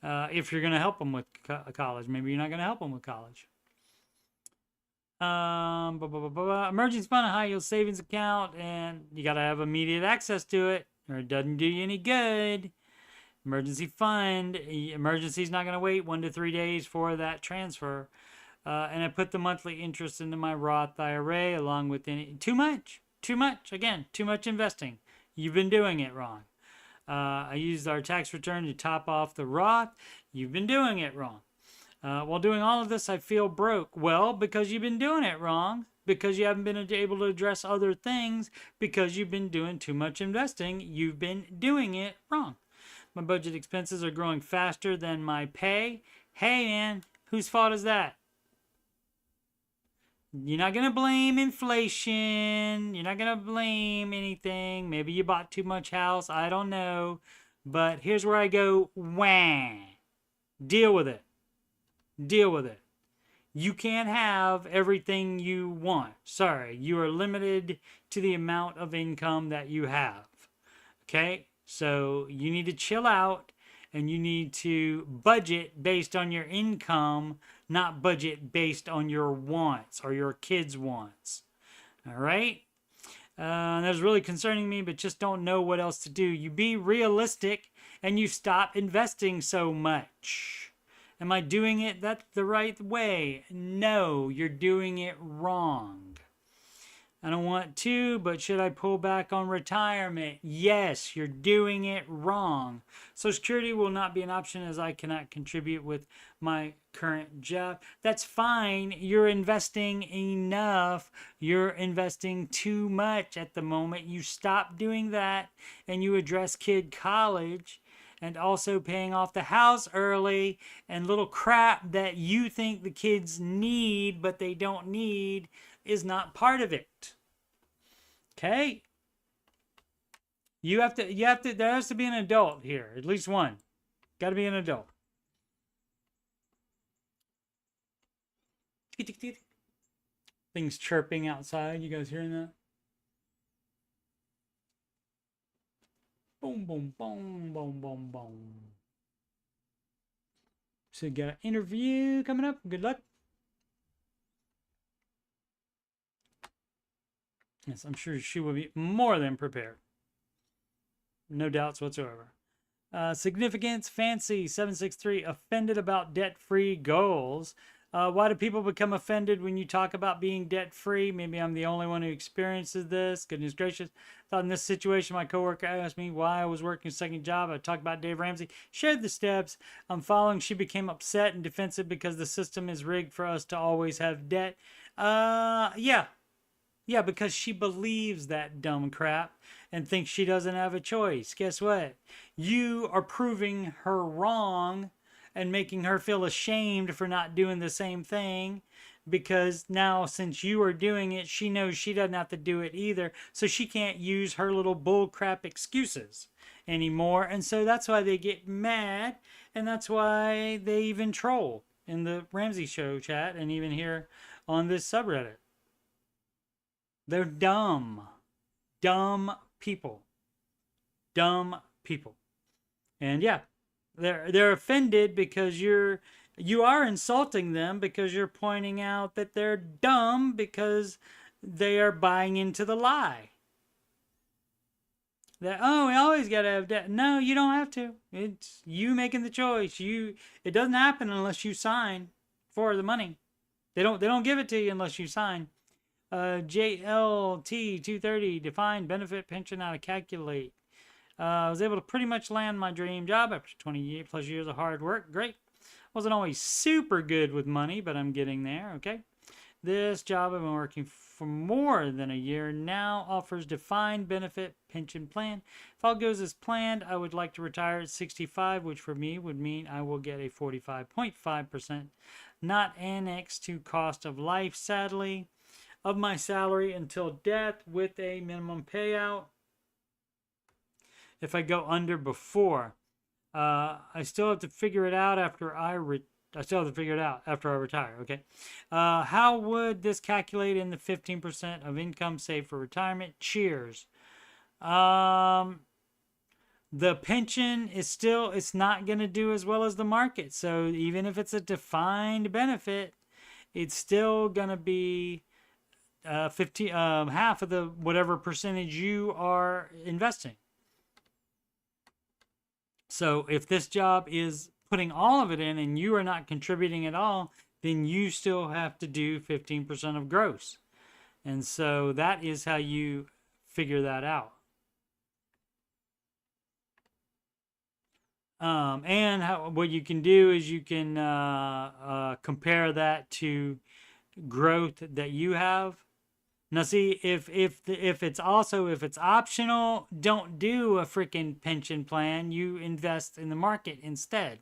If you're going to help them with college. Maybe you're not going to help them with college. Emergency fund, a high yield savings account, and you got to have immediate access to it, or it doesn't do you any good. Emergency fund, emergency's not going to wait 1 to 3 days for that transfer. And I put the monthly interest into my Roth IRA along with too much. Again, too much investing. You've been doing it wrong. I used our tax return to top off the Roth. You've been doing it wrong. While doing all of this, I feel broke. Well, because you've been doing it wrong. Because you haven't been able to address other things. Because you've been doing too much investing. You've been doing it wrong. My budget expenses are growing faster than my pay. Hey, man, whose fault is that? You're not going to blame inflation. You're not going to blame anything. Maybe you bought too much house. I don't know. But here's where I go, wah. Deal with it. Deal with it. You can't have everything you want. Sorry, you are limited to the amount of income that you have. Okay? So you need to chill out, and you need to budget based on your income, not budget based on your wants or your kids' wants. All right? That's really concerning me, but just don't know what else to do. You be realistic, and you stop investing so much. Am I doing it the right way? No, you're doing it wrong. I don't want to, but should I pull back on retirement? Yes, you're doing it wrong. Social Security will not be an option as I cannot contribute with my current job. That's fine. You're investing enough. You're investing too much at the moment. You stop doing that and you address kid college and also paying off the house early and little crap that you think the kids need but they don't need is not part of it. Okay? There has to be an adult here, at least one. Got to be an adult. Things chirping outside. You guys hearing that? Boom, boom, boom, boom, boom, boom. So you got an interview coming up. Good luck. Yes, I'm sure she will be more than prepared. No doubts whatsoever. Significance, Fancy 763, offended about debt-free goals. Why do people become offended when you talk about being debt-free? Maybe I'm the only one who experiences this. Goodness gracious. Thought in this situation, my coworker asked me why I was working a second job. I talked about Dave Ramsey, shared the steps I'm following. She became upset and defensive because the system is rigged for us to always have debt. Yeah. Yeah, because she believes that dumb crap and thinks she doesn't have a choice. Guess what? You are proving her wrong and making her feel ashamed for not doing the same thing, because now since you are doing it, she knows she doesn't have to do it either, so she can't use her little bull crap excuses anymore. And so that's why they get mad, and that's why they even troll in the Ramsey Show chat and even here on this subreddit. They're dumb. Dumb people. Dumb people. And yeah, they're offended because you are insulting them, because you're pointing out that they're dumb because they are buying into the lie. That, oh, we always got to have debt. No, you don't have to. It's you making the choice. It doesn't happen unless you sign for the money. They don't give it to you unless you sign. JLT 230, defined benefit pension, how to calculate. I was able to pretty much land my dream job after 20 plus years of hard work. Great. Wasn't always super good with money, but I'm getting there. Okay. This job I've been working for more than a year now offers defined benefit pension plan. If all goes as planned, I would like to retire at 65, which for me would mean I will get a 45.5%, not annexed to cost of life, sadly, of my salary until death with a minimum payout. If I go under before, I still have to figure it out after I retire. Okay. How would this calculate in the 15% of income saved for retirement? Cheers. The pension is still, it's not going to do as well as the market. So even if it's a defined benefit, it's still going to be half of the whatever percentage you are investing. So if this job is putting all of it in and you are not contributing at all, then you still have to do 15% of gross. And so that is how you figure that out. What you can do is you can compare that to growth that you have. Now, see, if it's optional, don't do a freaking pension plan. You invest in the market instead.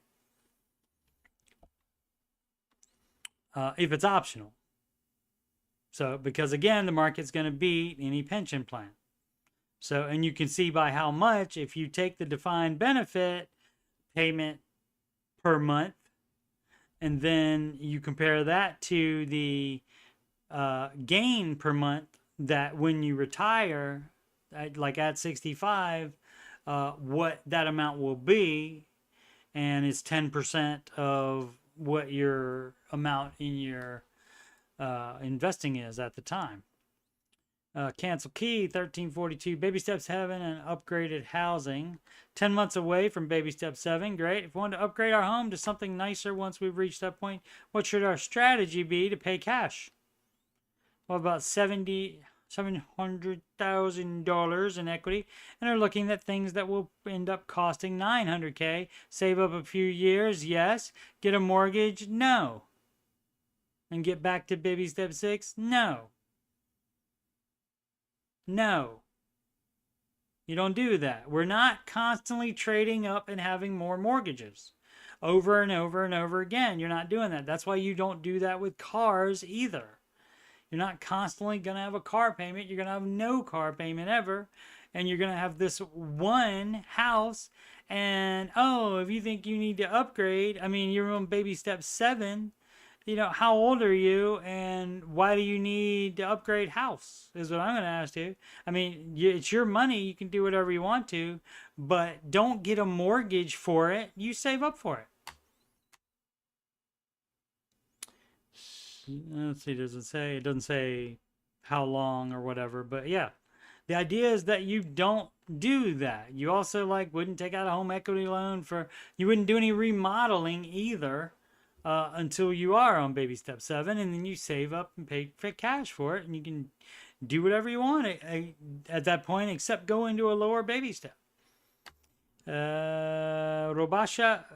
If it's optional. So, because again, the market's going to beat any pension plan. So, and you can see by how much, if you take the defined benefit payment per month, and then you compare that to the gain per month that when you retire, like at 65, what that amount will be, and it's 10% of what your amount in your investing is at the time. Cancel key 1342, baby steps heaven and upgraded housing. 10 months away from baby step 7. Great. If we want to upgrade our home to something nicer once we've reached that point, what should our strategy be to pay cash? What about 70 $700,000 in equity and are looking at things that will end up costing $900K. Save up a few years, yes. Get a mortgage, no. And get back to baby step 6, no. No. You don't do that. We're not constantly trading up and having more mortgages over and over and over again. You're not doing that. That's why you don't do that with cars either. You're not constantly going to have a car payment. You're going to have no car payment ever. And you're going to have this one house. And, oh, if you think you need to upgrade, I mean, you're on baby step 7. You know, how old are you and why do you need to upgrade house is what I'm going to ask you. I mean, it's your money. You can do whatever you want to, but don't get a mortgage for it. You save up for it. Let's see, it doesn't say how long or whatever, but yeah. The idea is that you don't do that. You also wouldn't take out a home equity loan you wouldn't do any remodeling either. Until you are on baby step 7, and then you save up and pay for cash for it, and you can do whatever you want at that point, except go into a lower baby step. Robasa,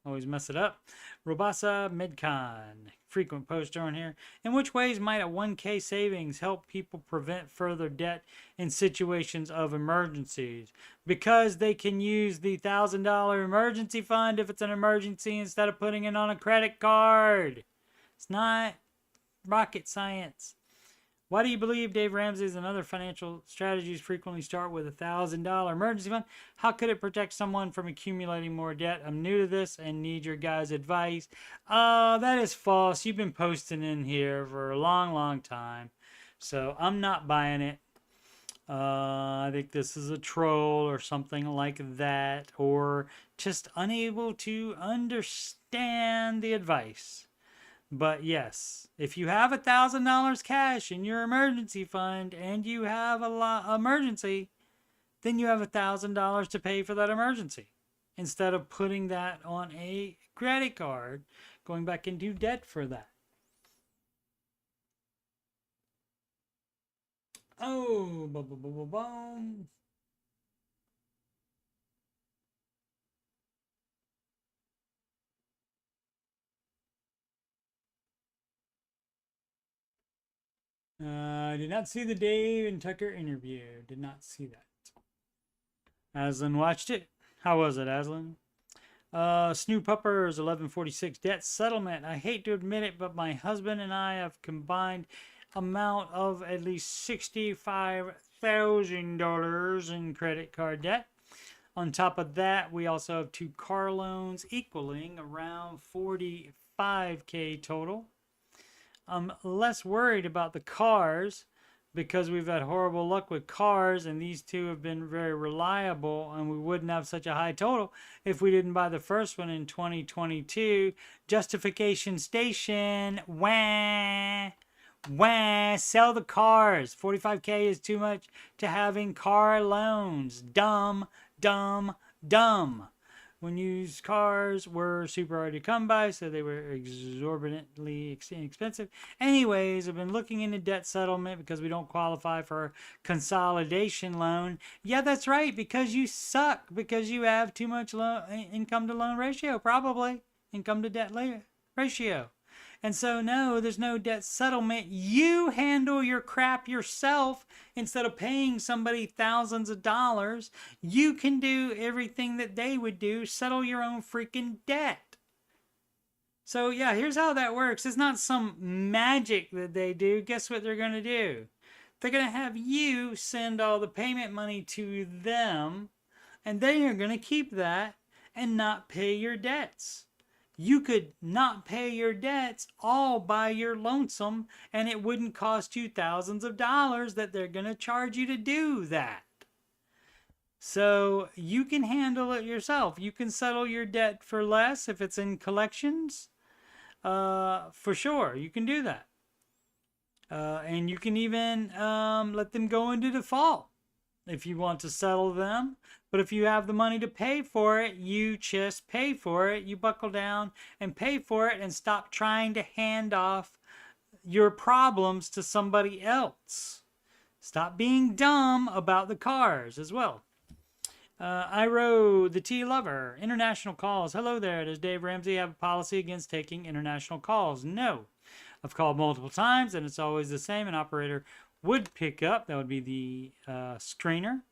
always mess it up. Robasa Midcon, frequent poster on here. In which ways might a 1K savings help people prevent further debt in situations of emergencies? Because they can use the $1,000 emergency fund if it's an emergency instead of putting it on a credit card. It's not rocket science. Why do you believe Dave Ramsey's and other financial strategies frequently start with a $1,000 emergency fund? How could it protect someone from accumulating more debt? I'm new to this and need your guys' advice. That is false. You've been posting in here for a long, long time. So I'm not buying it. I think this is a troll or something like that, or just unable to understand the advice. But yes, if you have $1,000 cash in your emergency fund and you have a emergency, then you have $1,000 to pay for that emergency instead of putting that on a credit card, going back into debt for that. Oh, boom. I did not see the Dave and Tucker interview. Did not see that. Aslan watched it. How was it, Aslan? Snoop Puppers 1146 debt settlement. I hate to admit it, but my husband and I have combined amount of at least $65,000 in credit card debt. On top of that, we also have 2 car loans equaling around $45K total. I'm less worried about the cars because we've had horrible luck with cars, and these 2 have been very reliable, and we wouldn't have such a high total if we didn't buy the first one in 2022. Justification station. Wah. Sell the cars. 45K is too much to having car loans. Dumb. When used cars were super hard to come by, so they were exorbitantly expensive. Anyways, I've been looking into debt settlement because we don't qualify for a consolidation loan. Yeah, that's right, because you suck, because you have too much income to loan ratio, probably. Income to debt ratio. And so, no, there's no debt settlement. You handle your crap yourself instead of paying somebody thousands of dollars. You can do everything that they would do. Settle your own freaking debt. So, yeah, here's how that works. It's not some magic that they do. Guess what they're going to do? They're going to have you send all the payment money to them, and they are going to keep that and not pay your debts. You could not pay your debts all by your lonesome, and it wouldn't cost you thousands of dollars that they're going to charge you to do that. So you can handle it yourself. You can settle your debt for less if it's in collections. For sure, you can do that. And you can even let them go into default if you want to settle them. But if you have the money to pay for it, you just pay for it. You buckle down and pay for it and stop trying to hand off your problems to somebody else. Stop being dumb about the cars as well. Iro, the Tea Lover, international calls. Hello there. Does Dave Ramsey have a policy against taking international calls? No. I've called multiple times and it's always the same. An operator would pick up. That would be the screener.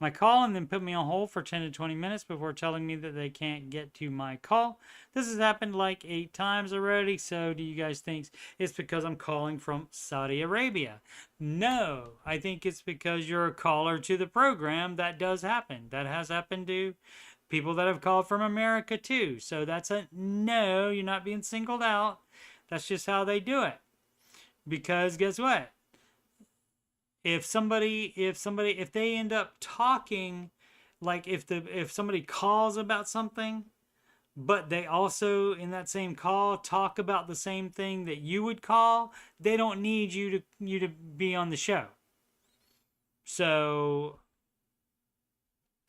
My call and then put me on hold for 10 to 20 minutes before telling me that they can't get to my call. This has happened like 8 times already. So do you guys think it's because I'm calling from Saudi Arabia? No, I think it's because you're a caller to the program. That does happen. That has happened to people that have called from America too. So that's a no, you're not being singled out. That's just how they do it. Because guess what? If they end up talking, like if somebody calls about something, but they also in that same call talk about the same thing that you would call, they don't need you to be on the show. So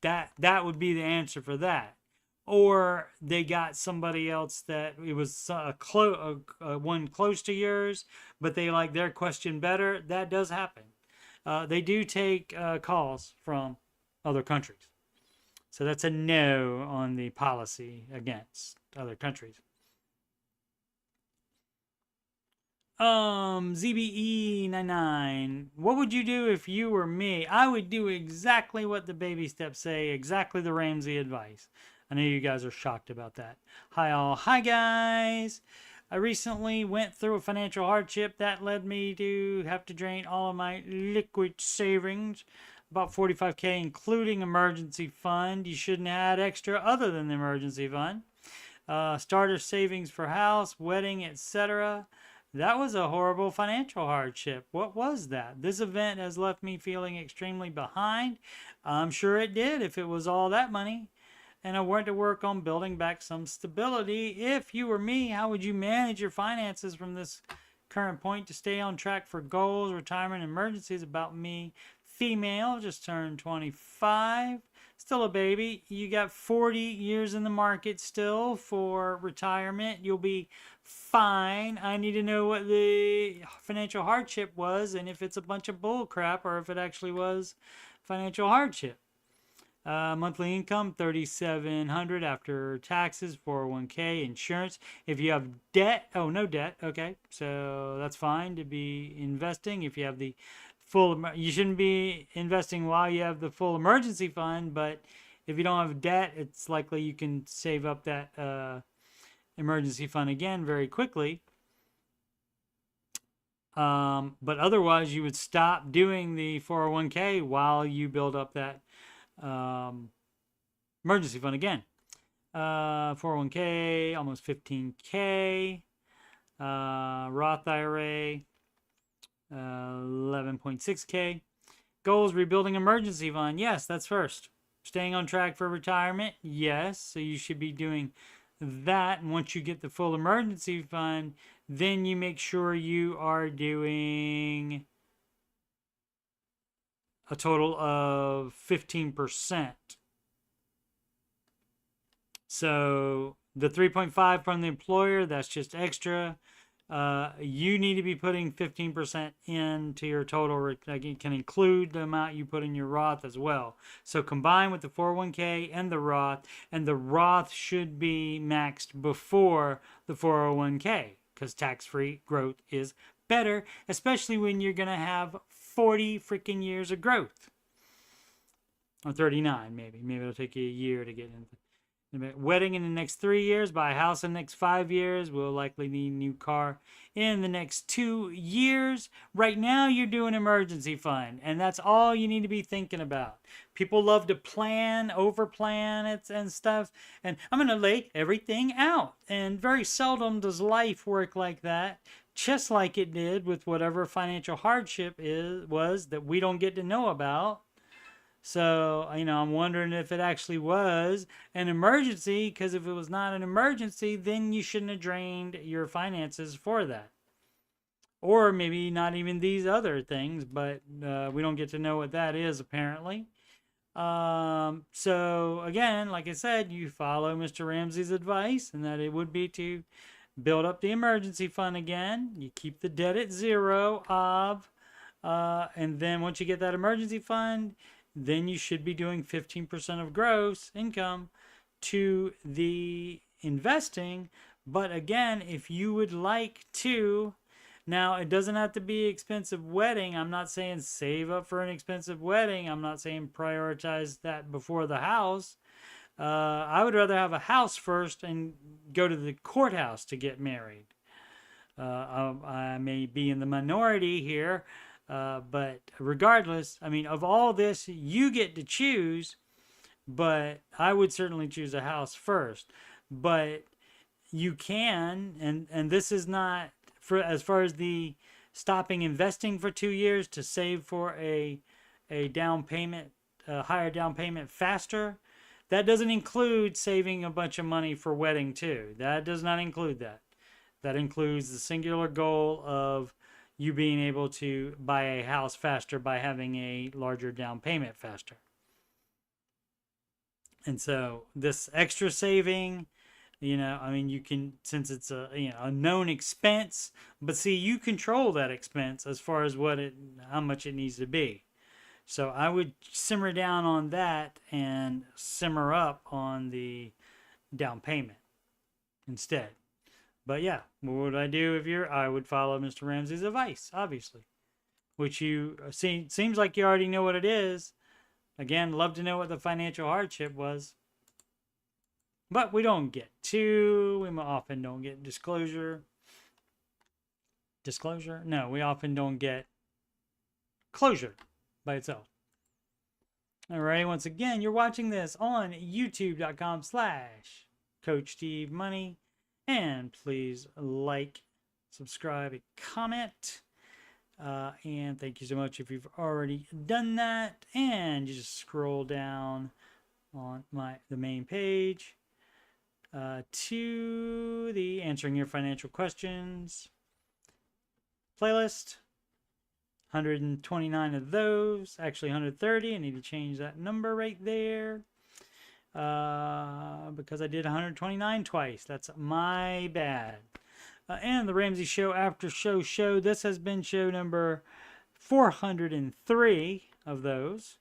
that would be the answer for that. Or they got somebody else that it was one close to yours, but they like their question better. That does happen. They do take calls from other countries. So that's a no on the policy against other countries. ZBE99. What would you do if you were me? I would do exactly what the baby steps say, exactly the Ramsey advice. I know you guys are shocked about that. Hi all. Hi guys. I recently went through a financial hardship that led me to have to drain all of my liquid savings, about $45K, including emergency fund. You shouldn't have had extra other than the emergency fund. Starter savings for house, wedding, etc. That was a horrible financial hardship. What was that? This event has left me feeling extremely behind. I'm sure it did if it was all that money. And I went to work on building back some stability. If you were me, how would you manage your finances from this current point to stay on track for goals, retirement, emergencies? About me, female, just turned 25, still a baby. You got 40 years in the market still for retirement. You'll be fine. I need to know what the financial hardship was and if it's a bunch of bull crap or if it actually was financial hardship. Monthly income, $3,700 after taxes, 401k, insurance. If you have debt, no debt, okay, so that's fine to be investing. If you have the full, you shouldn't be investing while you have the full emergency fund, but if you don't have debt, it's likely you can save up that emergency fund again very quickly. But otherwise, you would stop doing the 401k while you build up that emergency fund again. 401k, almost 15k. Roth IRA, 11.6k. Goals, rebuilding emergency fund. Yes, that's first. Staying on track for retirement. Yes, so you should be doing that. And once you get the full emergency fund, then you make sure you are doing a total of 15%. So the 3.5 from the employer, that's just extra. You need to be putting 15% into your total. It can include the amount you put in your Roth as well. So combine with the 401k and the Roth should be maxed before the 401k because tax-free growth is better, especially when you're going to have 40 freaking years of growth. Or 39 maybe. Maybe it'll take you a year to get into wedding in the next 3 years, buy a house in the next 5 years. We'll likely need a new car in the next 2 years. Right now, you're doing emergency fund, and that's all you need to be thinking about. People love to plan, over-plan it and stuff, and I'm going to lay everything out. And very seldom does life work like that, just like it did with whatever financial hardship was that we don't get to know about. So, I'm wondering if it actually was an emergency, because if it was not an emergency, then you shouldn't have drained your finances for that. Or maybe not even these other things, but we don't get to know what that is, apparently. So, again, like I said, you follow Mr. Ramsey's advice, and that it would be to build up the emergency fund again. You keep the debt at zero, and then once you get that emergency fund, then you should be doing 15% of gross income to the investing. But again, if you would like to, now it doesn't have to be expensive wedding. I'm not saying save up for an expensive wedding. I'm not saying prioritize that before the house. I would rather have a house first and go to the courthouse to get married. I may be in the minority here, but regardless, I mean, of all this, you get to choose, but I would certainly choose a house first. But you can, and this is not for as far as the stopping investing for 2 years to save for a down payment, a higher down payment faster. That doesn't include saving a bunch of money for wedding too. That does not include that. That includes the singular goal of you being able to buy a house faster by having a larger down payment faster. And so this extra saving, I mean, you can, since it's a known expense, but see, you control that expense as far as how much it needs to be. So I would simmer down on that and simmer up on the down payment instead. But yeah, what would I do I would follow Mr. Ramsey's advice, obviously, which you see, seems like you already know what it is. Again, love to know what the financial hardship was. But we don't get we often don't get disclosure. Disclosure? No, we often don't get closure by itself. All right, once again, you're watching this on youtube.com/CoachSteveMoney. And please like, subscribe, and comment. And thank you so much if you've already done that. And you just scroll down on the main page to the Answering Your Financial Questions playlist. 129 of those, actually 130. I need to change that number right there because I did 129 twice. That's my bad. And the Ramsey Show Aftershow show. This has been show number 403 of those.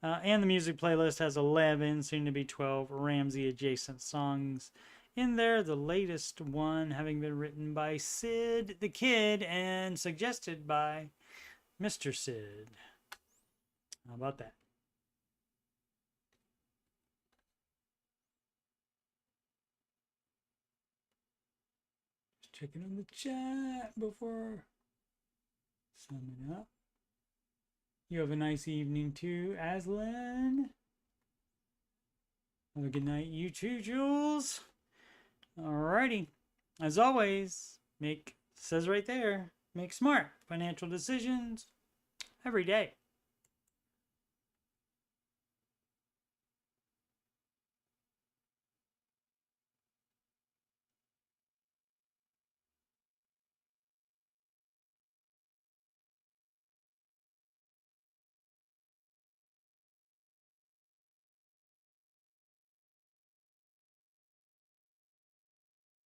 And the music playlist has 11, soon to be 12 Ramsey adjacent songs in there. The latest one having been written by Sid the Kid and suggested by Mr. Sid. How about that? Just checking on the chat before summing up. You have a nice evening too, Aslan. Have a good night, you too, Jules. Alrighty. As always, says right there, make smart financial decisions every day.